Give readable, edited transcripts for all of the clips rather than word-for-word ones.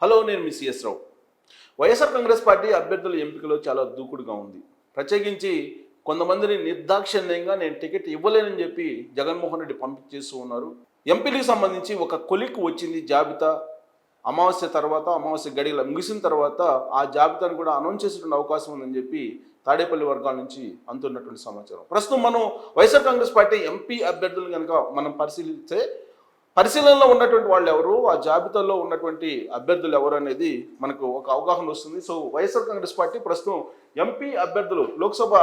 Hello, నేను మీ CS రావు. YSR Congress party అభ్యర్థుల ఎంపికలో చాలా దూకుడుగా ఉంది. ప్రత్యేకించి కొంతమందిని నిర్దాక్షిణ్యంగా నేను టికెట్ ఇవ్వలేనని చెప్పి జగన్మోహన్ రెడ్డి పంపించేస్తూ ఉన్నారు. ఎంపీలకు సంబంధించి ఒక కొలిక్కు వచ్చింది జాబితా. అమావాస్య గడియల ముగిసిన తర్వాత ఆ జాబితాను కూడా అనౌన్స్ చేసేటువంటి అవకాశం ఉందని చెప్పి తాడేపల్లి వర్గాల నుంచి అందుతున్నటువంటి సమాచారం. ప్రస్తుతం మనం వైఎస్ఆర్ కాంగ్రెస్ పార్టీ ఎంపీ అభ్యర్థులను కనుక మనం పరిశీలనలో ఉన్నటువంటి వాళ్ళు ఎవరు, ఆ జాబితాలో ఉన్నటువంటి అభ్యర్థులు ఎవరు అనేది మనకు ఒక అవగాహన వస్తుంది. సో వైఎస్ఆర్ కాంగ్రెస్ పార్టీ ప్రస్తుతం ఎంపీ అభ్యర్థులు, లోక్సభ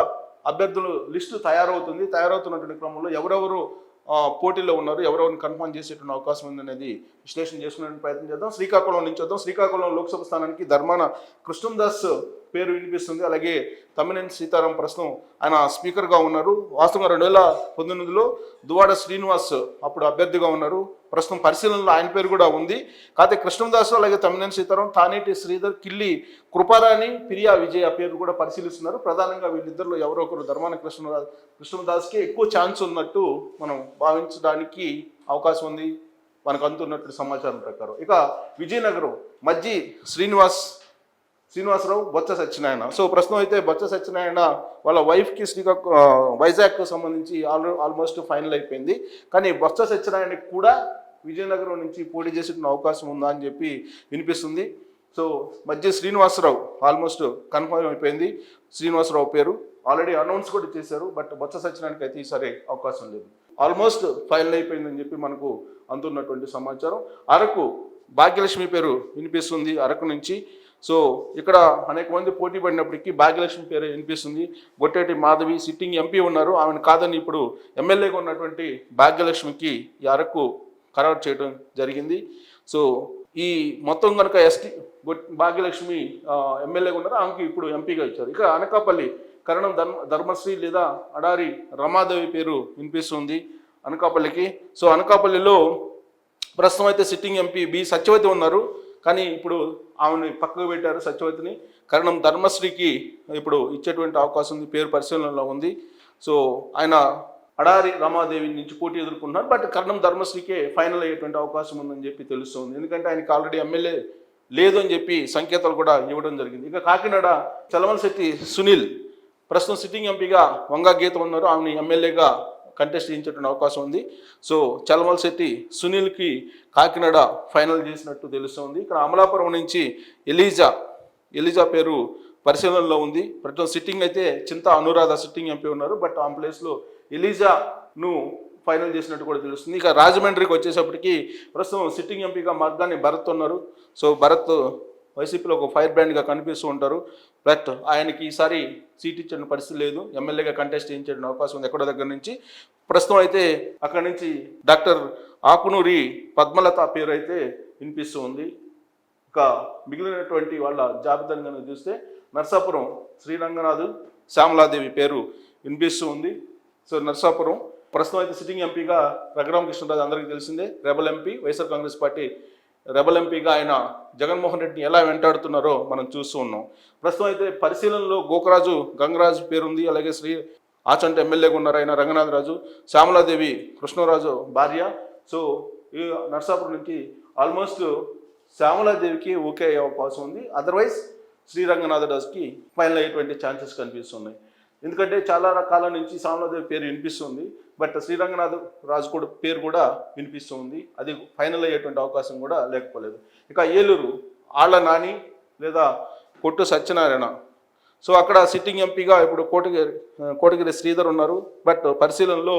అభ్యర్థులు లిస్టు తయారవుతున్నటువంటి క్రమంలో ఎవరెవరు పోటీలో ఉన్నారు, ఎవరెవరిని కన్ఫర్మ్ చేసేటువంటి అవకాశం ఉందనేది విశ్లేషణ చేసుకునే ప్రయత్నం చేద్దాం. శ్రీకాకుళం నుంచి వద్దాం. శ్రీకాకుళం లోక్సభ స్థానానికి ధర్మాన కృష్ణందాస్ పేరు వినిపిస్తుంది. అలాగే తమ్మినేని సీతారాం ప్రస్తుతం ఆయన స్పీకర్గా ఉన్నారు. వాస్తవంగా 2019లో దువాడ శ్రీనివాస్ అప్పుడు అభ్యర్థిగా ఉన్నారు. ప్రస్తుతం పరిశీలనలో ఆయన పేరు కూడా ఉంది. కాకపోతే కృష్ణందాస్ అలాగే తమ్మినేని సీతారాం, తానేటి శ్రీధర్, కిల్లి కృపారాణి, పిరియా విజయ పేరు కూడా పరిశీలిస్తున్నారు. ప్రధానంగా వీళ్ళిద్దరిలో ఎవరో ఒకరు ధర్మాన కృష్ణదాస్కి ఎక్కువ ఛాన్స్ ఉన్నట్టు మనం భావించడానికి అవకాశం ఉంది మనకు అందుతున్నటువంటి సమాచారం ప్రకారం. ఇక విజయనగరం మజ్జి శ్రీనివాసరావు, బొత్స సత్యనారాయణ. సో ప్రస్తుతం అయితే బొత్స సత్యనారాయణ వాళ్ళ వైఫ్కి వైజాగ్కు సంబంధించి ఆల్మోస్ట్ ఫైనల్ అయిపోయింది. కానీ బొత్స సత్యనారాయణకి కూడా విజయనగరం నుంచి పోటీ చేసే అవకాశం ఉందా అని చెప్పి వినిపిస్తుంది. సో మధ్య శ్రీనివాసరావు ఆల్మోస్ట్ కన్ఫర్మ్ అయిపోయింది. శ్రీనివాసరావు పేరు ఆల్రెడీ అనౌన్స్ కూడా చేశారు. బట్ బొత్స సత్యనారాయణకి అయితే ఈసారి అవకాశం లేదు. ఆల్మోస్ట్ ఫైనల్ అయిపోయిందని చెప్పి మనకు అందుతున్నటువంటి సమాచారం. అరకు భాగ్యలక్ష్మి పేరు వినిపిస్తుంది అరకు నుంచి. సో ఇక్కడ అనేక మంది పోటీ పడినప్పటికీ భాగ్యలక్ష్మి పేరు వినిపిస్తుంది. బొట్టేటి మాధవి సిట్టింగ్ ఎంపీ ఉన్నారు, ఆమెను కాదని ఇప్పుడు ఎమ్మెల్యేగా ఉన్నటువంటి భాగ్యలక్ష్మికి ఈ అరకు ఖరారు చేయడం జరిగింది. సో ఈ మొత్తం కనుక భాగ్యలక్ష్మి ఎమ్మెల్యేగా ఉన్నారు, ఆమెకి ఇప్పుడు ఎంపీగా ఇచ్చారు. ఇక అనకాపల్లి కరణం ధర్మశ్రీ లేదా అడారి రమాదేవి పేరు వినిపిస్తుంది అనకాపల్లికి. సో అనకాపల్లిలో ప్రస్తుతం అయితే సిట్టింగ్ ఎంపీ బి సత్యవతి ఉన్నారు, కానీ ఇప్పుడు ఆమెను పక్కకు పెట్టారు సత్యవతిని. కరణం ధర్మశ్రీకి ఇప్పుడు ఇచ్చేటువంటి అవకాశం ఉంది, పేరు పరిశీలనలో ఉంది. సో ఆయన అడారి రమాదేవి నుంచి పోటీ ఎదుర్కొంటున్నారు. బట్ కరణం ధర్మశ్రీకే ఫైనల్ అయ్యేటువంటి అవకాశం ఉందని చెప్పి తెలుస్తుంది. ఎందుకంటే ఆయనకి ఆల్రెడీ ఎమ్మెల్యే లేదు అని చెప్పి సంకేతాలు కూడా ఇవ్వడం జరిగింది. ఇక కాకినాడ చలమలశెట్టి సునీల్ ప్రస్తుతం సిట్టింగ్ ఎంపీగా వంగా గీత ఉన్నారు, ఆమెని ఎమ్మెల్యేగా కంటెస్ట్ చేయించేటువంటి అవకాశం ఉంది. సో చలమలశెట్టి సునీల్కి కాకినాడ ఫైనల్ చేసినట్టు తెలుస్తుంది. ఇక్కడ అమలాపురం నుంచి ఎలిజా పేరు పరిశీలనలో ఉంది. ప్రస్తుతం సిట్టింగ్ అయితే చింతా అనురాధ సిట్టింగ్ ఎంపీ ఉన్నారు, బట్ ఆ ప్లేస్లో ఎలిజాను ఫైనల్ చేసినట్టు కూడా తెలుస్తుంది. ఇక రాజమండ్రికి వచ్చేసప్పటికి ప్రస్తుతం సిట్టింగ్ ఎంపీగా మార్గాన్ని భరత్ ఉన్నారు. సో భరత్ వైసీపీలో ఒక ఫైర్ బ్రాండ్గా కనిపిస్తూ ఉంటారు. బట్ ఆయనకి ఈసారి సీట్ ఇచ్చిన పరిస్థితి లేదు, ఎమ్మెల్యేగా కంటెస్ట్ చేయించే అవకాశం ఉంది ఎక్కడో దగ్గర నుంచి. ప్రస్తుతం అయితే అక్కడి నుంచి డాక్టర్ ఆకునూరి పద్మలత పేరు అయితే వినిపిస్తూ ఉంది. ఇక మిగిలినటువంటి వాళ్ళ జాబితాను కనుక చూస్తే నర్సాపురం శ్రీరంగనాథ్, శ్యామలాదేవి పేరు వినిపిస్తూ ఉంది. సో నర్సాపురం ప్రస్తుతం అయితే సిట్టింగ్ ఎంపీగా రఘురామకృష్ణరాజు అందరికీ తెలిసిందే, rebel MP, YSR Congress party rebel ఎంపీగా ఆయన జగన్మోహన్ రెడ్డిని ఎలా వెంటాడుతున్నారో మనం చూస్తూ ఉన్నాం. ప్రస్తుతం అయితే పరిశీలనలో గోకరాజు గంగరాజు పేరుంది, అలాగే ఆచంట ఎమ్మెల్యేగా ఉన్నారు ఆయన రంగనాథరాజు, శ్యామలాదేవి కృష్ణరాజు భార్య. సో ఈ నర్సాపురం నుంచి ఆల్మోస్ట్ శ్యామలాదేవికి ఓకే అయ్యే అవకాశం ఉంది. అదర్వైజ్ శ్రీరంగనాథరాజుకి ఫైనల్ అయ్యేటువంటి ఛాన్సెస్ కనిపిస్తున్నాయి. ఎందుకంటే చాలా రకాల నుంచి శ్యామలాదేవి పేరు వినిపిస్తుంది, బట్ శ్రీరంగనాథ్ రాజు కూడా పేరు కూడా వినిపిస్తుంది. అది ఫైనల్ అయ్యేటువంటి అవకాశం కూడా లేకపోలేదు. ఇక ఏలూరు ఆళ్ల నాని లేదా కొట్టు సత్యనారాయణ. సో అక్కడ సిట్టింగ్ ఎంపీగా ఇప్పుడు కోటగిరి శ్రీధర్ ఉన్నారు, బట్ పరిశీలనలో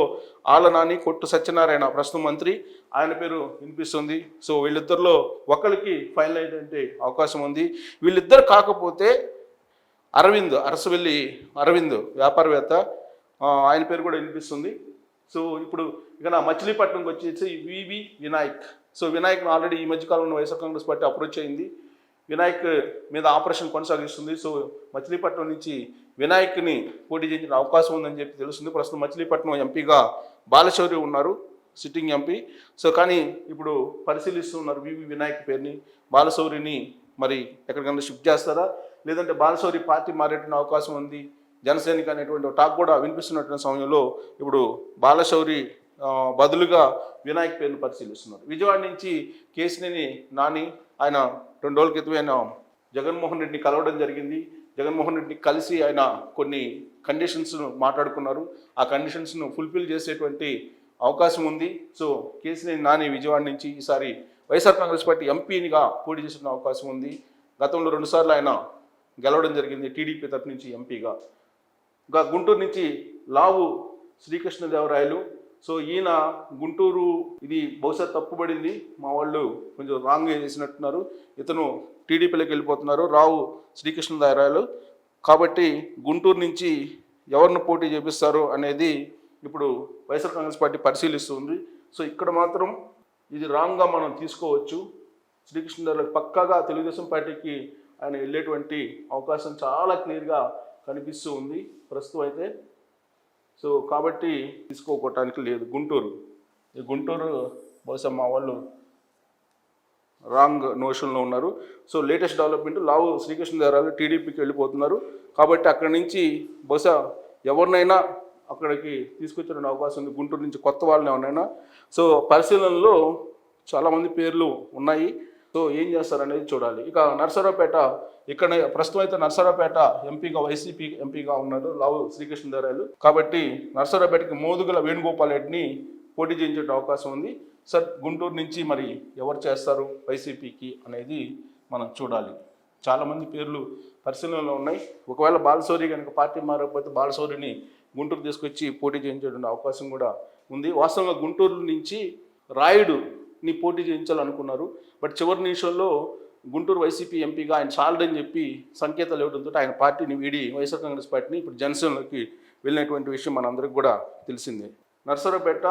ఆళ్ల నాని, కొట్టు సత్యనారాయణ ప్రస్తుతం మంత్రి, ఆయన పేరు వినిపిస్తుంది. సో వీళ్ళిద్దరిలో ఒకరికి ఫైనల్ అయ్యేటువంటి అవకాశం ఉంది. వీళ్ళిద్దరు కాకపోతే అరసవెల్లి అరవింద్ వ్యాపారవేత్త, ఆయన పేరు కూడా వినిపిస్తుంది. సో ఇప్పుడు ఇక నా మచిలీపట్నంకి వచ్చేసి వివి వినాయక్. సో వినాయక్ను ఆల్రెడీ ఈ మధ్యకాలంలో వైఎస్ఆర్ కాంగ్రెస్ పార్టీ అప్రోచ్ అయింది, వినాయక్ మీద ఆపరేషన్ కొనసాగిస్తుంది. సో మచిలీపట్నం నుంచి వినాయక్ని పోటీ చేయించిన అవకాశం ఉందని చెప్పి తెలుస్తుంది. ప్రస్తుతం మచిలీపట్నం ఎంపీగా బాలశౌరి ఉన్నారు, సిట్టింగ్ ఎంపీ. సో కానీ ఇప్పుడు పరిశీలిస్తున్నారు వివి వినాయక్ పేరుని. బాలశౌరిని మరి ఎక్కడికైనా షిఫ్ట్ చేస్తారా, లేదంటే బాలశౌరి పార్టీ మారేటువంటి అవకాశం ఉంది, జనసేనకి అనేటువంటి టాక్ కూడా వినిపిస్తున్నటువంటి సమయంలో ఇప్పుడు బాలశౌరి బదులుగా వినాయక్ పేరును పరిశీలిస్తున్నారు. విజయవాడ నుంచి కేసినేని నాని, ఆయన 2 రోజుల క్రితం ఆయన జగన్మోహన్ రెడ్డిని కలవడం జరిగింది. జగన్మోహన్ రెడ్డిని కలిసి ఆయన కొన్ని కండిషన్స్ను మాట్లాడుకున్నారు. ఆ కండిషన్స్ను ఫుల్ఫిల్ చేసేటువంటి అవకాశం ఉంది. సో కేసినేని నాని విజయవాడ నుంచి ఈసారి వైఎస్ఆర్ కాంగ్రెస్ పార్టీ ఎంపీనిగా పోటీ చేసిన అవకాశం ఉంది. గతంలో 2 సార్లు ఆయన గెలవడం జరిగింది టీడీపీ తరఫు నుంచి ఎంపీగా. ఇంకా గుంటూరు నుంచి లావు శ్రీకృష్ణదేవరాయలు. సో ఈయన గుంటూరు ఇది బహుశా తప్పుబడింది, మా వాళ్ళు కొంచెం రాంగ్ చేసినట్టున్నారు. ఇతను టీడీపీలోకి వెళ్ళిపోతున్నారు రావు శ్రీకృష్ణదేవరాయలు. కాబట్టి గుంటూరు నుంచి ఎవరిని పోటీ చేపిస్తారు అనేది ఇప్పుడు వైఎస్ఆర్ కాంగ్రెస్ పార్టీ పరిశీలిస్తుంది. సో ఇక్కడ మాత్రం ఇది రాంగ్గా మనం తీసుకోవచ్చు. శ్రీకృష్ణదేవరాయలు పక్కాగా తెలుగుదేశం పార్టీకి ఆయన వెళ్ళేటువంటి అవకాశం చాలా క్లియర్గా కనిపిస్తూ ఉంది ప్రస్తుతం అయితే. సో కాబట్టి తీసుకోవటానికి లేదు. గుంటూరు బహుశా మా వాళ్ళు రాంగ్ నోషన్లో ఉన్నారు. సో లేటెస్ట్ డెవలప్మెంట్ లావు శ్రీకృష్ణదేవరాయలు టీడీపీకి వెళ్ళిపోతున్నారు. కాబట్టి అక్కడి నుంచి బహుశా ఎవరినైనా అక్కడికి తీసుకొచ్చే అవకాశం ఉంది, గుంటూరు నుంచి కొత్త వాళ్ళని ఎవరైనా. సో పరిశీలనలో చాలామంది పేర్లు ఉన్నాయి. సో ఏం చేస్తారనేది చూడాలి. ఇక నరసరావుపేట, ఇక్కడ ప్రస్తుతం అయితే నరసరావుపేట ఎంపీగా వైసీపీ ఎంపీగా ఉన్నారు లావు శ్రీకృష్ణదేవరాయలు. కాబట్టి నరసరావుపేటకి మోదుగుల వేణుగోపాల్ రెడ్డిని పోటీ చేయించే అవకాశం ఉంది. సార్ గుంటూరు నుంచి మరి ఎవరు చేస్తారు వైసీపీకి అనేది మనం చూడాలి. చాలామంది పేర్లు పరిశీలనలో ఉన్నాయి. ఒకవేళ బాలశౌరి కనుక పార్టీ మారకపోతే బాలశౌరిని గుంటూరు తీసుకొచ్చి పోటీ చేయించే అవకాశం కూడా ఉంది. వాస్తవంగా గుంటూరు నుంచి రాయుడుని పోటీ చేయించాలనుకున్నారు. బట్ చివరి నిమిషంలో గుంటూరు వైసీపీ ఎంపీగా ఆయన చాలడని చెప్పి సంకేతాలు ఇవ్వడంతో ఆయన పార్టీని వీడి వైఎస్ఆర్ కాంగ్రెస్ పార్టీని ఇప్పుడు జనసేనలోకి వెళ్ళినటువంటి విషయం మనందరికీ కూడా తెలిసిందే. నరసరావుపేట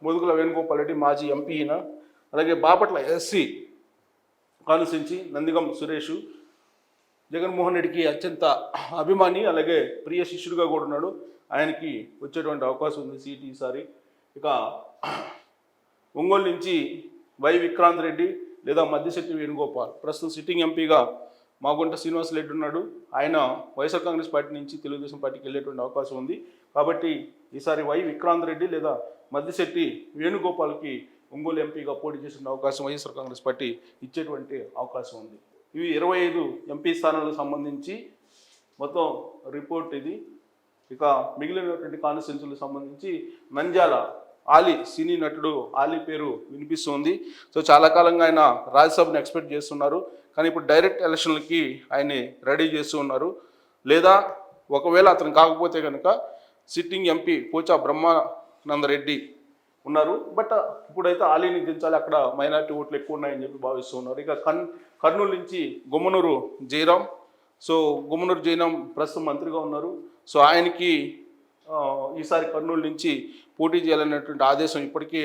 మోదుగుల వేణుగోపాల్ రెడ్డి మాజీ ఎంపీ ఈయన. అలాగే బాపట్ల ఎస్సీ కాన్స్టిట్యున్సీ నందిగం సురేష్ జగన్మోహన్ రెడ్డికి అత్యంత అభిమాని, అలాగే ప్రియ శిష్యుడిగా కూడా ఉన్నాడు. ఆయనకి వచ్చేటువంటి అవకాశం ఉంది సీట్ ఈసారి. ఇక ఒంగోలు నుంచి వై విక్రాంత్ రెడ్డి లేదా మద్దిశెట్టి వేణుగోపాల్, ప్రస్తుతం సిట్టింగ్ ఎంపీగా మాగుంట శ్రీనివాస్ రెడ్డి ఉన్నాడు. ఆయన వైఎస్ఆర్ కాంగ్రెస్ పార్టీ నుంచి తెలుగుదేశం పార్టీకి వెళ్ళేటువంటి అవకాశం ఉంది. కాబట్టి ఈసారి వై విక్రాంత్ రెడ్డి లేదా మద్దిశెట్టి వేణుగోపాల్కి ఒంగోలు ఎంపీగా పోటీ చేసిన అవకాశం వైఎస్ఆర్ కాంగ్రెస్ పార్టీ ఇచ్చేటువంటి అవకాశం ఉంది. ఇవి 25 ఎంపీ స్థానాలకు సంబంధించి మొత్తం రిపోర్ట్ ఇది. ఇక మిగిలినటువంటి కాన్స్టిట్యున్సీలకు సంబంధించి నంద్యాల ఆలీ, సినీ నటుడు ఆలీ పేరు వినిపిస్తుంది. సో చాలా కాలంగా ఆయన రాజ్యసభను ఎక్స్పెక్ట్ చేస్తున్నారు. కానీ ఇప్పుడు డైరెక్ట్ ఎలక్షన్లకి ఆయన్ని రెడీ చేస్తూ ఉన్నారు. లేదా ఒకవేళ అతను కాకపోతే కనుక సిట్టింగ్ ఎంపీ పోచా బ్రహ్మానందరెడ్డి ఉన్నారు. బట్ ఇప్పుడైతే ఆలీని దించాలి, అక్కడ మైనారిటీ ఓట్లు ఎక్కువ ఉన్నాయని చెప్పి భావిస్తూ ఉన్నారు. ఇక కర్నూలు నుంచి గుమ్మనూరు జయరాం. సో గుమ్మనూరు జయరాం ప్రస్తుతం మంత్రిగా ఉన్నారు. సో ఆయనకి ఈసారి కర్నూలు నుంచి పోటీ చేయాలనేటువంటి ఆదేశం ఇప్పటికే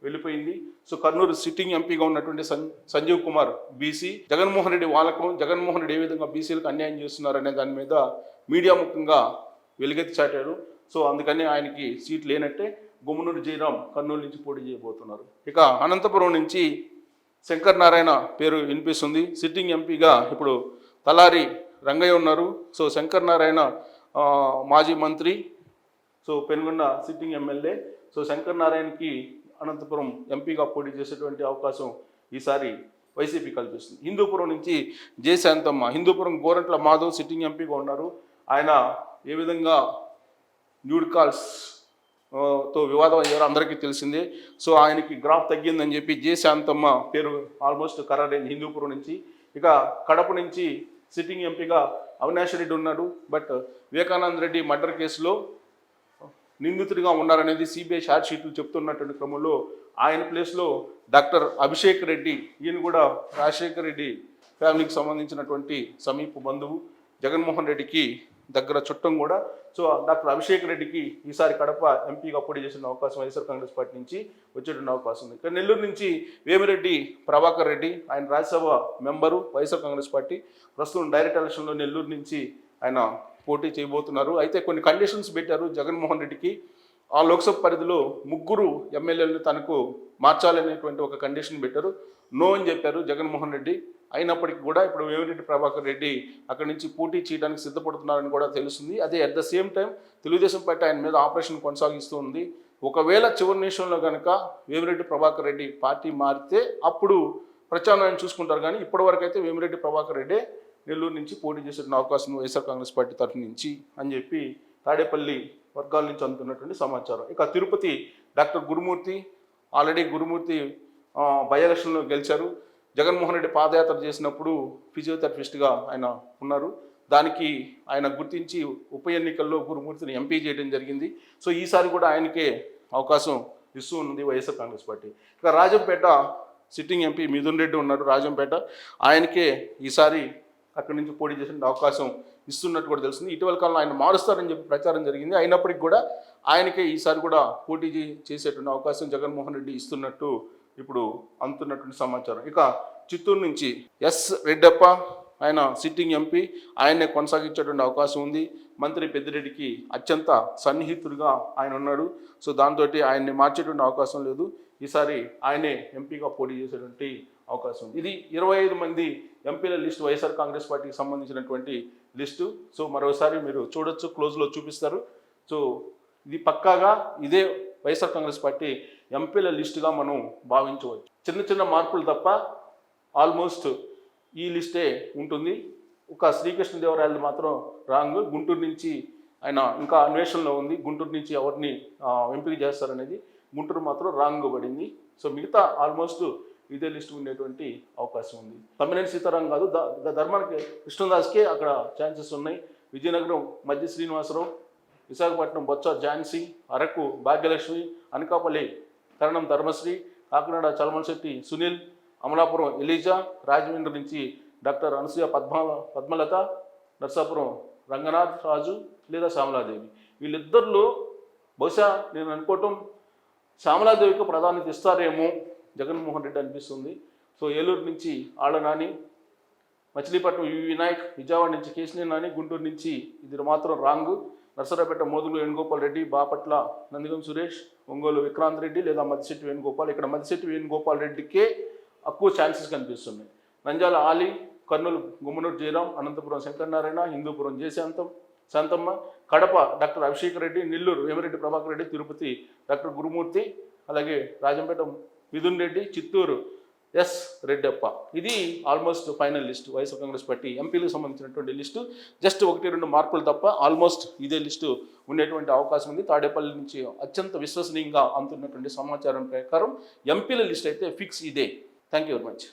వెళ్ళిపోయింది. సో కర్నూలు సిట్టింగ్ ఎంపీగా ఉన్నటువంటి సంజీవ్ కుమార్ బీసీ. జగన్మోహన్ రెడ్డి వాలకం, జగన్మోహన్ రెడ్డి ఏ విధంగా బీసీలకు అన్యాయం చేస్తున్నారనే దాని మీద మీడియా ముఖ్యంగా వెలుగెత్తి చాటారు. సో అందుకని ఆయనకి సీట్ లేనట్టే గుమ్మనూరు జయరాం కర్నూలు నుంచి పోటీ చేయబోతున్నారు. ఇక అనంతపురం నుంచి శంకర్ నారాయణ పేరు వినిపిస్తుంది. సిట్టింగ్ ఎంపీగా ఇప్పుడు తలారి రంగయ్య ఉన్నారు. సో శంకర్ నారాయణ మాజీ మంత్రి, so Penukonda sitting MLA. So Shankar నారాయణకి అనంతపురం ఎంపీగా పోటీ చేసేటువంటి అవకాశం ఈసారి వైసీపీ కల్పిస్తుంది. హిందూపురం నుంచి జే శాంతమ్మ, హిందూపురం గోరంట్ల మాధవ్ సిట్టింగ్ ఎంపీగా ఉన్నారు. ఆయన ఏ విధంగా న్యూడ్ కాల్స్ తో వివాదం అయ్యారో అందరికీ తెలిసిందే. సో ఆయనకి గ్రాఫ్ తగ్గిందని చెప్పి జే శాంతమ్మ పేరు ఆల్మోస్ట్ ఖరారైంది హిందూపురం నుంచి. ఇక కడప నుంచి సిట్టింగ్ ఎంపీగా అవినాష్ రెడ్డి ఉన్నాడు. బట్ వివేకానంద రెడ్డి మర్డర్ కేసులో నిందితుడిగా ఉన్నారనేది సిబిఐ ఛార్జ్ షీట్లు చెప్తున్నటువంటి క్రమంలో ఆయన ప్లేస్లో డాక్టర్ అభిషేక్ రెడ్డి, ఈయన కూడా రాజశేఖర్ రెడ్డి ఫ్యామిలీకి సంబంధించినటువంటి సమీప బంధువు, జగన్మోహన్ రెడ్డికి దగ్గర చుట్టం కూడా. సో డాక్టర్ అభిషేక్ రెడ్డికి ఈసారి కడప ఎంపీగా పోటీ చేసిన అవకాశం వైఎస్ఆర్ కాంగ్రెస్ పార్టీ నుంచి వచ్చేటువంటి అవకాశం ఉంది. ఇక్కడ నెల్లూరు నుంచి వేమిరెడ్డి ప్రభాకర్ రెడ్డి, ఆయన రాజ్యసభ మెంబరు వైఎస్ఆర్ కాంగ్రెస్ పార్టీ. ప్రస్తుతం డైరెక్ట్ ఎలక్షన్లో నెల్లూరు నుంచి ఆయన పోటీ చేయబోతున్నారు. అయితే కొన్ని కండిషన్స్ పెట్టారు జగన్మోహన్ రెడ్డికి. ఆ లోక్సభ పరిధిలో 3 ఎమ్మెల్యేలను తనకు మార్చాలనేటువంటి ఒక కండిషన్ పెట్టారు. నో అని చెప్పారు జగన్మోహన్ రెడ్డి. అయినప్పటికీ కూడా ఇప్పుడు వేమిరెడ్డి ప్రభాకర్ రెడ్డి అక్కడి నుంచి పోటీ చేయడానికి సిద్ధపడుతున్నారని కూడా తెలుస్తుంది. అదే at the same time Telugu Desam party ఆయన మీద ఆపరేషన్ కొనసాగిస్తూ ఉంది. ఒకవేళ చివరి నిమిషంలో కనుక వేమిరెడ్డి ప్రభాకర్ రెడ్డి పార్టీ మారితే అప్పుడు ప్రత్యామ్నాయం చూసుకుంటారు. కానీ ఇప్పటివరకు అయితే వేమిరెడ్డి ప్రభాకర్ రెడ్డి నెల్లూరు నుంచి పోటీ చేసే అవకాశం ఉంది వైఎస్ఆర్ కాంగ్రెస్ పార్టీ తరఫు నుంచి అని చెప్పి తాడేపల్లి వర్గాల నుంచి అందుతున్నటువంటి సమాచారం. ఇక Tirupati doctor Gurumurthy, already Gurumurthy by ఎలక్షన్లో గెలిచారు. జగన్మోహన్ రెడ్డి పాదయాత్ర చేసినప్పుడు ఫిజియోథెరపిస్ట్గా ఆయన ఉన్నారు. దానికి ఆయన గుర్తించి ఉప ఎన్నికల్లో గురుమూర్తిని ఎంపీ చేయడం జరిగింది. సో ఈసారి కూడా ఆయనకే అవకాశం ఇస్తూ ఉంది వైఎస్ఆర్ కాంగ్రెస్ పార్టీ. ఇక రాజంపేట సిట్టింగ్ ఎంపీ మిథున్ రెడ్డి ఉన్నారు రాజంపేట, ఆయనకే ఈసారి అక్కడి నుంచి పోటీ చేసే అవకాశం ఇస్తున్నట్టు కూడా తెలుస్తుంది. ఇటీవల కాలంలో ఆయన మారుస్తారని చెప్పి ప్రచారం జరిగింది. అయినప్పటికీ కూడా ఆయనకే ఈసారి కూడా పోటీ చేసేటువంటి అవకాశం జగన్మోహన్ రెడ్డి ఇస్తున్నట్టు ఇప్పుడు అందుతున్నటువంటి సమాచారం. ఇక చిత్తూరు నుంచి ఎస్ రెడ్డప్ప, ఆయన సిట్టింగ్ ఎంపీ, ఆయన్నే కొనసాగించేటువంటి అవకాశం ఉంది. మంత్రి పెద్దిరెడ్డికి అత్యంత సన్నిహితుడిగా ఆయన ఉన్నాడు. సో దాంతో ఆయన్ని మార్చేటువంటి అవకాశం లేదు. ఈసారి ఆయనే ఎంపీగా పోటీ చేసేటువంటి అవకాశం ఉంది. ఇది 25 మంది ఎంపీల లిస్టు, వైఎస్ఆర్ కాంగ్రెస్ పార్టీకి సంబంధించినటువంటి లిస్టు. సో మరోసారి మీరు చూడొచ్చు, క్లోజ్లో చూపిస్తారు. సో ఇది పక్కాగా ఇదే వైఎస్ఆర్ కాంగ్రెస్ పార్టీ ఎంపీల లిస్టుగా మనం భావించవచ్చు. చిన్న చిన్న మార్పులు తప్ప ఆల్మోస్ట్ ఈ లిస్టే ఉంటుంది. ఒక శ్రీకృష్ణదేవరాయలు మాత్రం రాంగ్. గుంటూరు నుంచి ఆయన ఇంకా అన్వేషణలో ఉంది. గుంటూరు నుంచి ఎవరిని ఎంపిక చేస్తారనేది గుంటూరు మాత్రం రాంగ్ పడింది. సో మిగతా ఆల్మోస్ట్ ఇదే లిస్ట్ ఉండేటువంటి అవకాశం ఉంది. తమ్మినేని సీతారాం కాదు, ధర్మానికి కృష్ణదాస్కే అక్కడ ఛాన్సెస్ ఉన్నాయి. విజయనగరం మధ్య శ్రీనివాసరావు, విశాఖపట్నం బొత్స ఝాన్సీ, అరకు భాగ్యలక్ష్మి, అనకాపల్లి కరణం ధర్మశ్రీ, కాకినాడ చలమలశెట్టి సునీల్, అమలాపురం ఎలీజా, రాజమండ్రి నుంచి డాక్టర్ అనసూయ పద్మలత, నర్సాపురం రంగనాథ్ రాజు లేదా శ్యామలాదేవి. వీళ్ళిద్దరిలో బహుశా నేను అనుకోవటం శ్యామలాదేవికి ప్రాధాన్యత ఇస్తారేమో జగన్మోహన్ రెడ్డి అనిపిస్తుంది. సో ఏలూరు నుంచి ఆళ్ల నాని, మచిలీపట్నం వినాయక్, విజయవాడ నుంచి కేశినేని నాని, గుంటూరు నుంచి ఇది మాత్రం రాంగ్. నర్సరావుపేట మోదుగులు వేణుగోపాల్ రెడ్డి, బాపట్ల నందిగం సురేష్, ఒంగోలు విక్రాంత్ రెడ్డి లేదా మద్దిశెట్టి వేణుగోపాల్. ఇక్కడ మద్దిశెట్టి వేణుగోపాల్ రెడ్డికే ఎక్కువ ఛాన్సెస్ కనిపిస్తున్నాయి. నంద్యాల ఆలి, కర్నూలు గుమ్మనూరు జయరాం, అనంతపురం శంకరనారాయణ, హిందూపురం శాంతమ్మ, కడప డాక్టర్ అభిషేక్ రెడ్డి, నెల్లూరు వేమిరెడ్డి ప్రభాకర్ రెడ్డి, తిరుపతి డాక్టర్ గురుమూర్తి, అలాగే రాజంపేట మిథున్ రెడ్డి, చిత్తూరు ఎస్ రెడ్డప్ప. ఇది almost final list YSR Congress party ఎంపీలకు సంబంధించినటువంటి లిస్టు. జస్ట్ 1-2 మార్పులు తప్ప ఆల్మోస్ట్ ఇదే లిస్టు ఉండేటువంటి అవకాశం ఉంది. తాడేపల్లి నుంచి అత్యంత విశ్వసనీయంగా అందుతున్నటువంటి సమాచారం ప్రకారం ఎంపీల లిస్ట్ అయితే ఫిక్స్ ఇదే. Thank you very much.